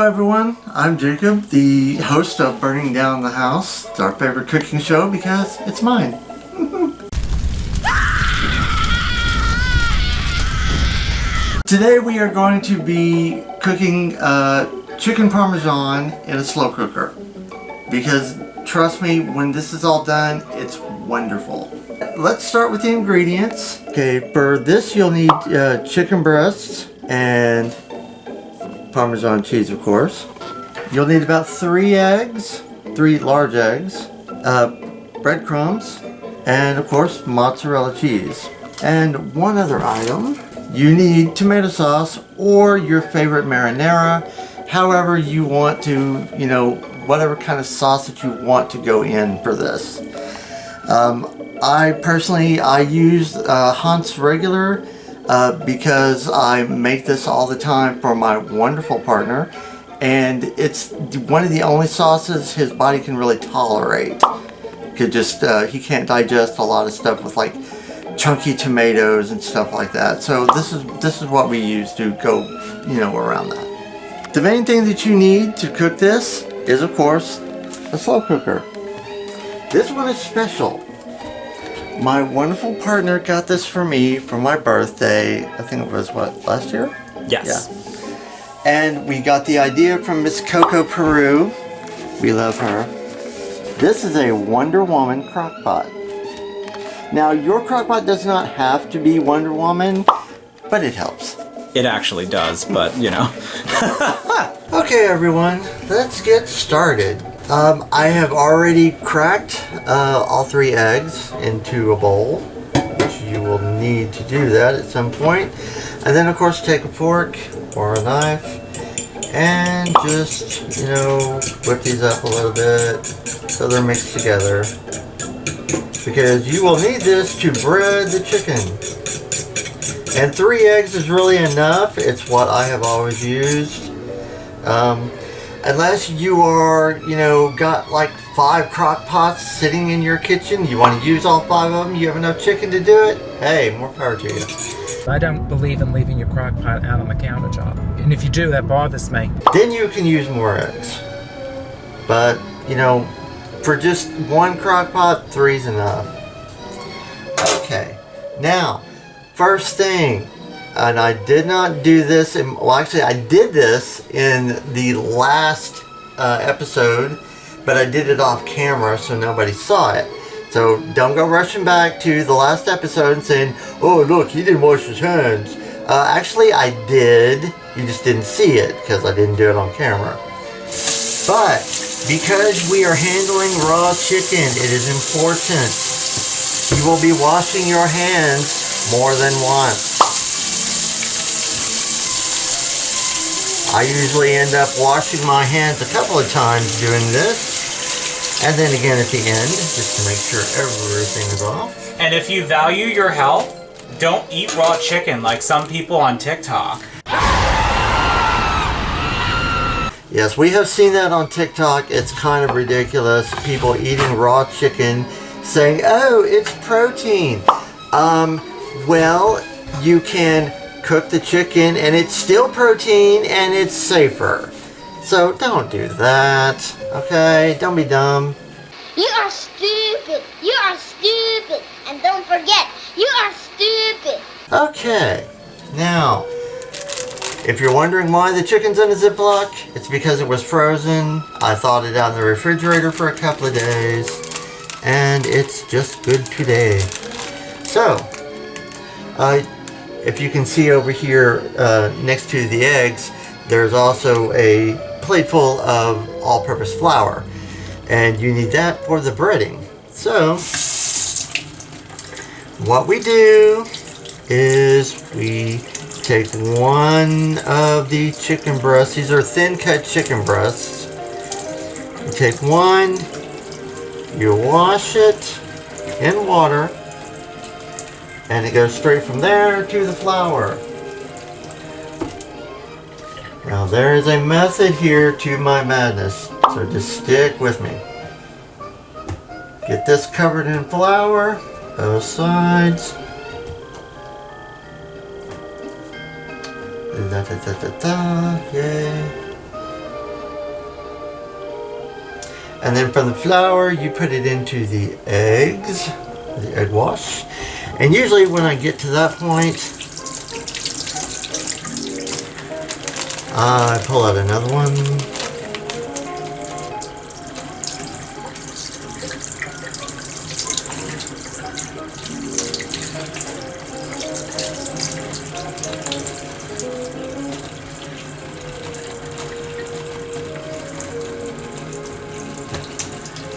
Hello everyone, I'm Jacob, the host of Burning Down the House. It's our favorite cooking show because it's mine. Today we are going to be cooking chicken parmesan in a slow cooker. Because trust me, when this is all done, it's wonderful. Let's start with the ingredients. Okay, for this you'll need chicken breasts and Parmesan cheese, of course. You'll need about 3 eggs, 3 large eggs, breadcrumbs, and of course mozzarella cheese. And one other item, you need tomato sauce or your favorite marinara, however you want to, whatever kind of sauce that you want to go in for this. I use Hunt's regular because I make this all the time for my wonderful partner, and it's one of the only sauces his body can really tolerate. He can't digest a lot of stuff with like chunky tomatoes and stuff like that. So this is what we use to go, around that. The main thing that you need to cook this is, of course, a slow cooker. This one is special. My wonderful partner got this for me for my birthday. I think it was, last year? Yes. Yeah. And we got the idea from Miss Coco, Peru. We love her. This is a Wonder Woman crockpot. Now, your crockpot does not have to be Wonder Woman, but it helps. It actually does, but, Okay, everyone, let's get started. I have already cracked all 3 eggs into a bowl, which you will need to do that at some point. And then, of course, take a fork or a knife and just, whip these up a little bit so they're mixed together. Because you will need this to bread the chicken. And 3 eggs is really enough. It's what I have always used. Unless you are, got like 5 crock pots sitting in your kitchen, you want to use all 5 of them, you have enough chicken to do it, hey, more power to you. I don't believe in leaving your crock pot out on the countertop. And if you do, that bothers me. Then you can use more eggs. But, for just 1 crock pot, 3's enough. Okay, now, first thing, and I did not do this, I did this in the last episode, but I did it off camera so nobody saw it. So don't go rushing back to the last episode and saying, oh look, he didn't wash his hands. Actually I did, you just didn't see it because I didn't do it on camera. But because we are handling raw chicken, it is important. You will be washing your hands more than once. I usually end up washing my hands a couple of times doing this, and then again at the end, just to make sure everything is off. And if you value your health, don't eat raw chicken like some people on TikTok. Yes, we have seen that on TikTok. It's kind of ridiculous. People eating raw chicken saying, oh, it's protein. Well, you can cook the chicken and it's still protein and it's safer. So don't do that, okay? Don't be dumb. You are stupid. You are stupid. And don't forget, you are stupid. Okay, now, if you're wondering why the chicken's in a Ziploc, it's because it was frozen. I thawed it out in the refrigerator for a couple of days, and it's just good today. So, if you can see over here next to the eggs, there's also a plate full of all-purpose flour, and you need that for the breading. So what we do is we take one of the chicken breasts. These are thin cut chicken breasts. You take one, you wash it in water, and it goes straight from there to the flour. Now there is a method here to my madness, so just stick with me. Get this covered in flour, both sides. Da, da, da, da, da, yay. And then from the flour, you put it into the eggs, the egg wash. And usually when I get to that point, I pull out another one.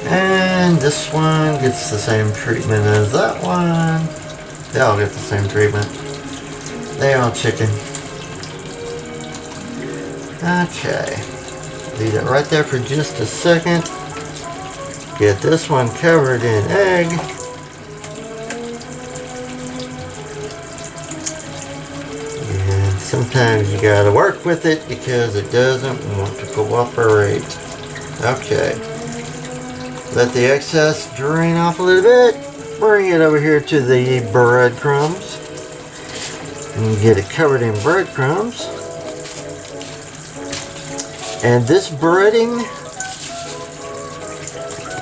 And this one gets the same treatment as that one. They all get the same treatment. They all chicken. Okay. Leave it right there for just a second. Get this one covered in egg. And sometimes you gotta work with it because it doesn't want to cooperate. Okay. Let the excess drain off a little bit. Bring it over here to the breadcrumbs. And get it covered in breadcrumbs. And this breading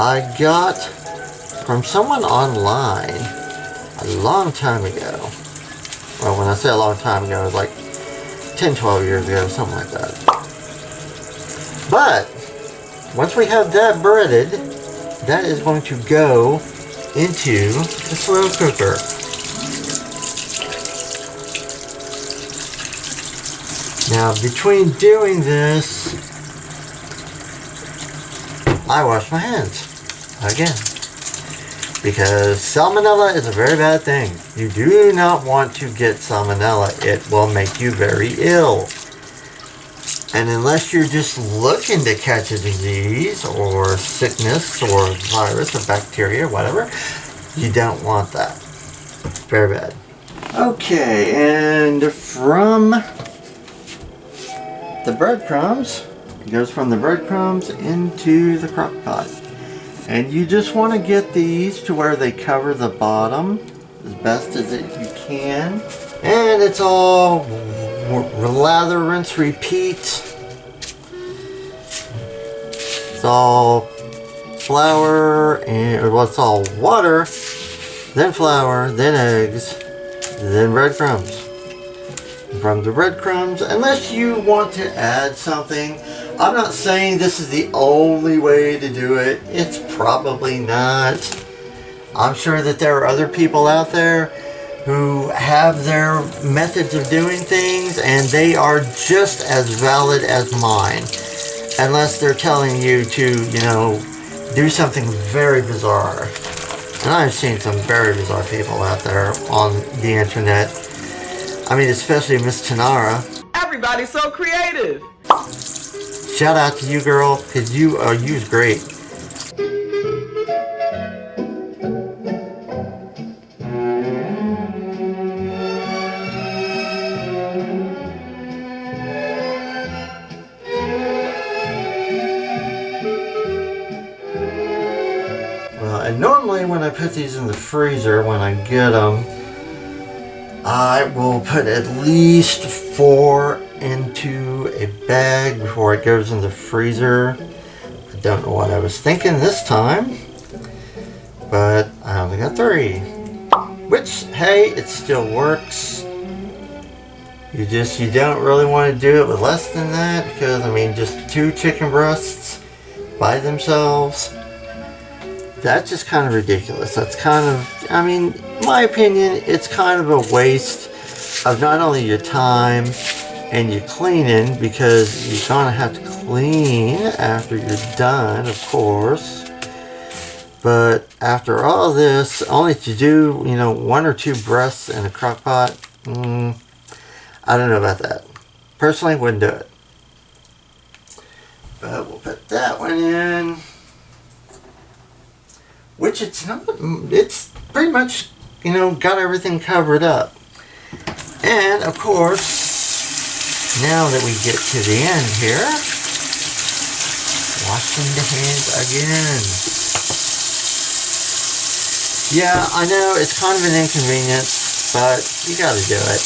I got from someone online a long time ago. Well, when I say a long time ago, it was like 10, 12 years ago, something like that. But once we have that breaded, that is going to go into the slow cooker. Now, between doing this, I wash my hands again, because salmonella is a very bad thing. You do not want to get salmonella. It will make you very ill. And unless you're just looking to catch a disease or sickness or virus or bacteria, whatever, you don't want that. Very bad. Okay, and from the breadcrumbs, it goes from the breadcrumbs into the crock pot. And you just want to get these to where they cover the bottom as best as you can. And it's all lather, rinse, repeat. It's all flour, and well, it's all water, then flour, then eggs, then breadcrumbs. From the breadcrumbs, unless you want to add something. I'm not saying this is the only way to do it. It's probably not. I'm sure that there are other people out there who have their methods of doing things, and they are just as valid as mine. Unless they're telling you to, you know, do something very bizarre. And I've seen some very bizarre people out there on the internet. I mean, especially Miss Tanara. Everybody's so creative. Shout out to you, girl, because you's great. Well, and normally when I put these in the freezer, when I get them, I will put at least 4 into a bag before it goes in the freezer. I don't know what I was thinking this time, but I only got 3. Which, hey, it still works. You don't really want to do it with less than that, because I mean, just 2 chicken breasts by themselves, that's just kind of ridiculous. That's kind of, I mean, in my opinion, it's kind of a waste of not only your time and your cleaning, because you're gonna have to clean after you're done, of course. But after all this, only to do, you know, 1 or 2 breasts in a crock pot, I don't know about that. Personally, wouldn't do it. But we'll put that one in. Which it's not, it's pretty much, you know, got everything covered up. And of course, now that we get to the end here, washing the hands again. Yeah, I know it's kind of an inconvenience, but you gotta do it.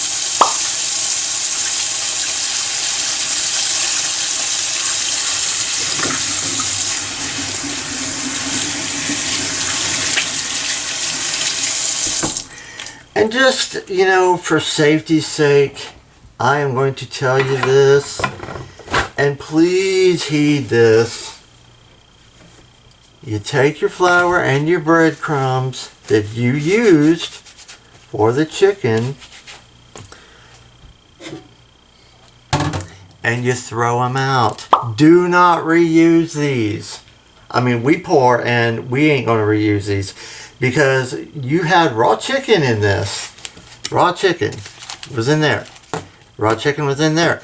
And just, you know, for safety's sake, I am going to tell you this, and please heed this. You take your flour and your breadcrumbs that you used for the chicken, and you throw them out. Do not reuse these. I mean, we pour and we ain't going to reuse these because you had raw chicken in this. Raw chicken was in there. Raw chicken was in there.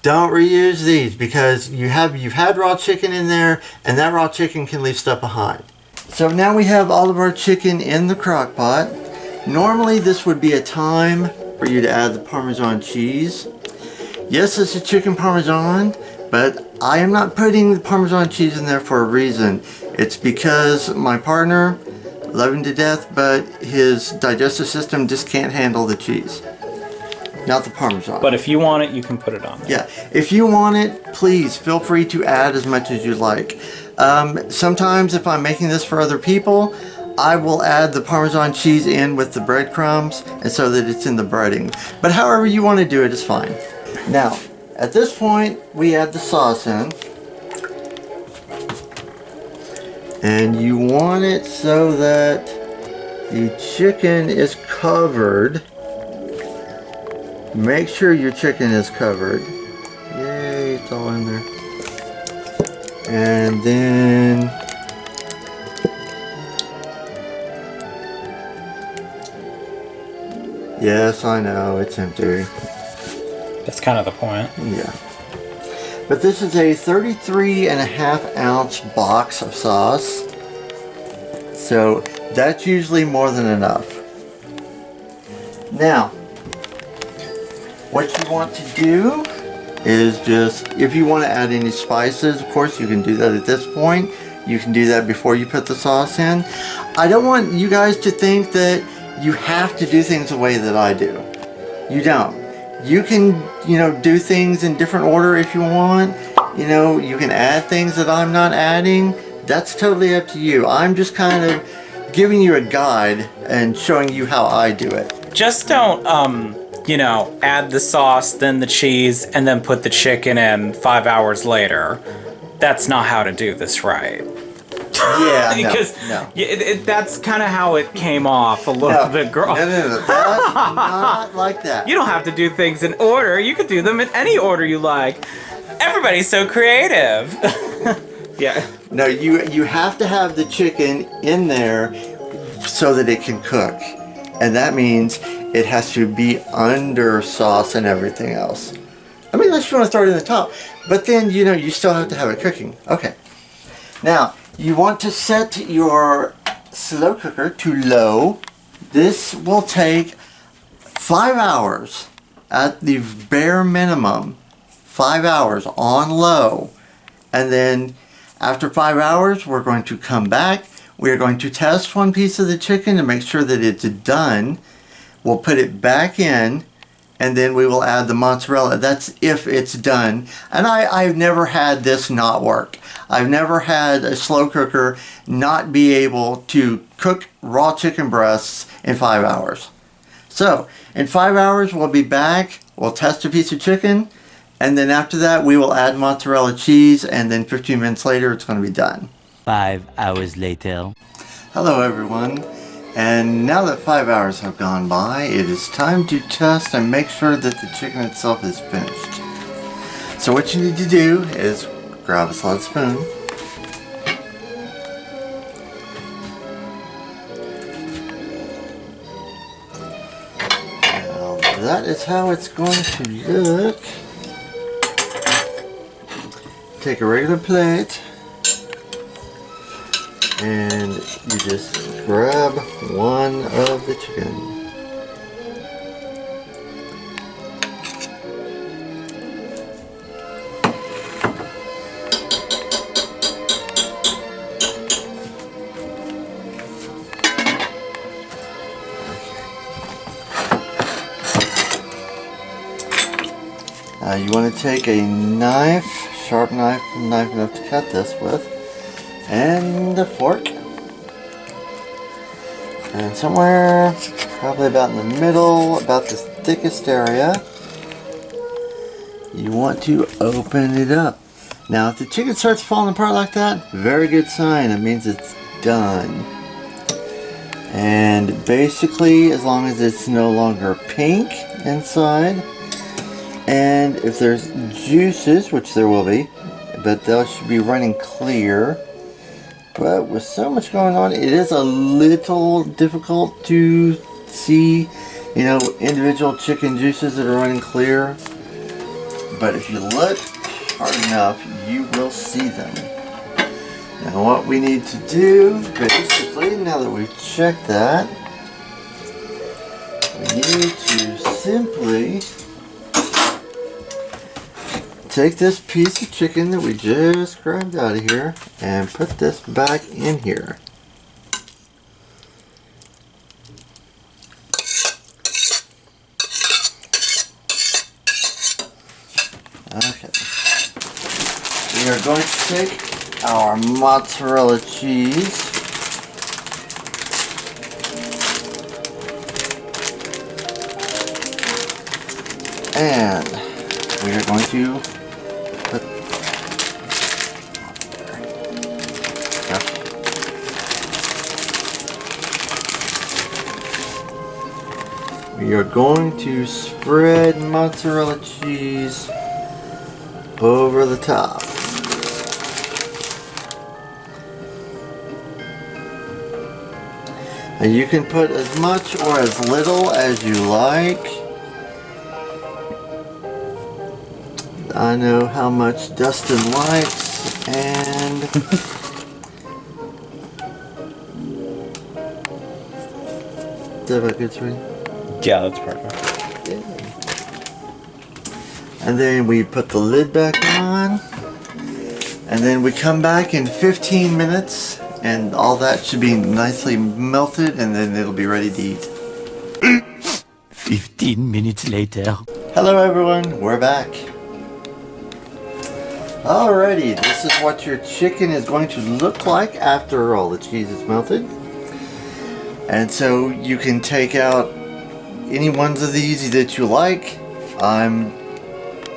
Don't reuse these because you've had raw chicken in there, and that raw chicken can leave stuff behind. So now we have all of our chicken in the crock pot. Normally this would be a time for you to add the Parmesan cheese. Yes, it's a chicken Parmesan, but I am not putting the Parmesan cheese in there for a reason. It's because my partner, love him to death, but his digestive system just can't handle the cheese. Not the Parmesan. But if you want it, you can put it on there. Yeah, if you want it, please feel free to add as much as you like. Sometimes if I'm making this for other people, I will add the Parmesan cheese in with the breadcrumbs, and so that it's in the breading. But however you want to do it is fine. Now, at this point, we add the sauce in. And you want it so that the chicken is covered. Make sure your chicken is covered. Yay, it's all in there. And then yes, I know, it's empty. That's kind of the point. Yeah. But this is a 33.5 ounce box of sauce. So that's usually more than enough. Now, what you want to do is just, if you want to add any spices, of course you can do that at this point. You can do that before you put the sauce in. I don't want you guys to think that you have to do things the way that I do. You don't. You can, you know, do things in different order if you want. You know, you can add things that I'm not adding. That's totally up to you. I'm just kind of giving you a guide and showing you how I do it. Just don't, you know, add the sauce, then the cheese, and then put the chicken in 5 hours later. That's not how to do this right. Yeah, because no. That's kind of how it came off a little bit, girl. No, that's not like that. You don't have to do things in order. You could do them in any order you like. Everybody's so creative. Yeah. No, you have to have the chicken in there so that it can cook. And that means it has to be under sauce and everything else. I mean, unless you want to throw it in the top. But then, you know, you still have to have it cooking. Okay. Now, you want to set your slow cooker to low. This will take 5 hours at the bare minimum. 5 hours on low. And then after 5 hours, we're going to come back. We're going to test one piece of the chicken to make sure that it's done. We'll put it back in, and then we will add the mozzarella. That's if it's done. And I've never had this not work. I've never had a slow cooker not be able to cook raw chicken breasts in 5 hours. So, in 5 hours, we'll be back. We'll test a piece of chicken. And then after that, we will add mozzarella cheese. And then 15 minutes later, it's going to be done. 5 hours later. Hello, everyone. And now that 5 hours have gone by, it is time to test and make sure that the chicken itself is finished. So what you need to do is grab a solid spoon. Now that is how it's going to look. Take a regular plate. And you just grab one of the chicken. You want to take a knife, sharp knife enough to cut this with, and a fork, and somewhere probably about in the middle, about the thickest area. You want to open it up. Now, if the chicken starts falling apart like that, very good sign. It means it's done. And basically, as long as it's no longer pink inside, and if there's juices, which there will be, but those should be running clear. But with so much going on, it is a little difficult to see, you know, individual chicken juices that are running clear. But if you look hard enough, you will see them. Now what we need to do, basically, now that we've checked that, we need to simply take this piece of chicken that we just grabbed out of here and put this back in here. Okay. We are going to take our mozzarella cheese and we are going to put we are going to spread mozzarella cheese over the top. And you can put as much or as little as you like. I know how much Dustin likes, and is that about good, sweetie? Yeah, that's perfect. And then we put the lid back on, and then we come back in 15 minutes, and all that should be nicely melted, and then it'll be ready to eat. 15 minutes later. Hello everyone, we're back. Alrighty, this is what your chicken is going to look like after all the cheese is melted. And so you can take out any ones of these that you like. I'm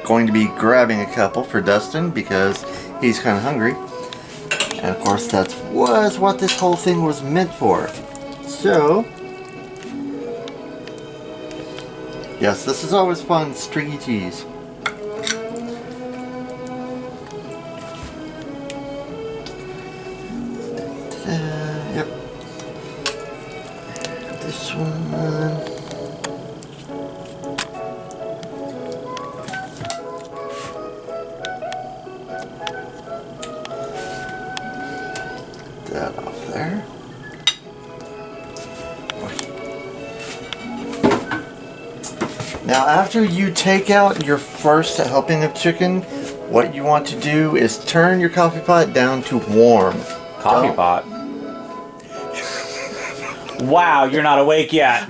going to be grabbing a couple for Dustin because he's kind of hungry. And of course that was what this whole thing was meant for. So, yes, this is always fun, stringy cheese. Yep. This one. That off there. Now after you take out your first helping of chicken, what you want to do is turn your coffee pot down to warm. Coffee pot? Wow, you're not awake yet.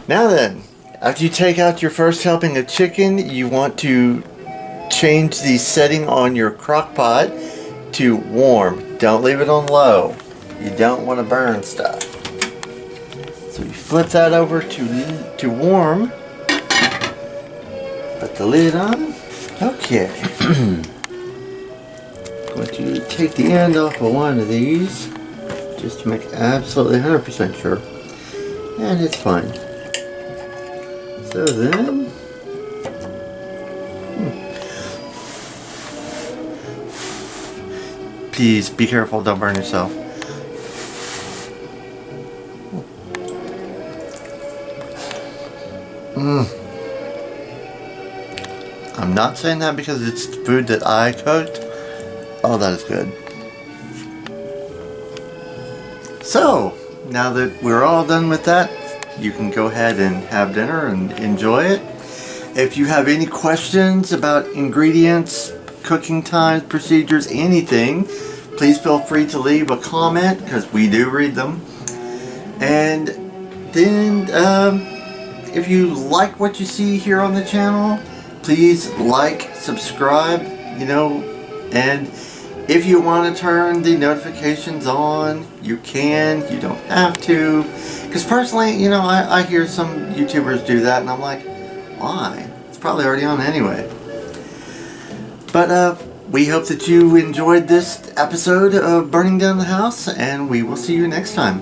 Now then, after you take out your first helping of chicken, you want to change the setting on your crock pot to warm. Don't leave it on low. You don't want to burn stuff. So you flip that over to warm. Put the lid on. Okay. Going to take the end off of one of these just to make absolutely 100% sure. And it's fine. So then, please be careful, don't burn yourself. I'm not saying that because it's food that I cooked. Oh, that is good. So, now that we're all done with that, you can go ahead and have dinner and enjoy it. If you have any questions about ingredients, cooking times, procedures, anything, please feel free to leave a comment because we do read them. And then if you like what you see here on the channel, please like, subscribe, and If you want to turn the notifications on, you can. You don't have to. Because personally, you know, I hear some YouTubers do that, and I'm like, why? It's probably already on anyway. But we hope that you enjoyed this episode of Burning Down the House, and we will see you next time.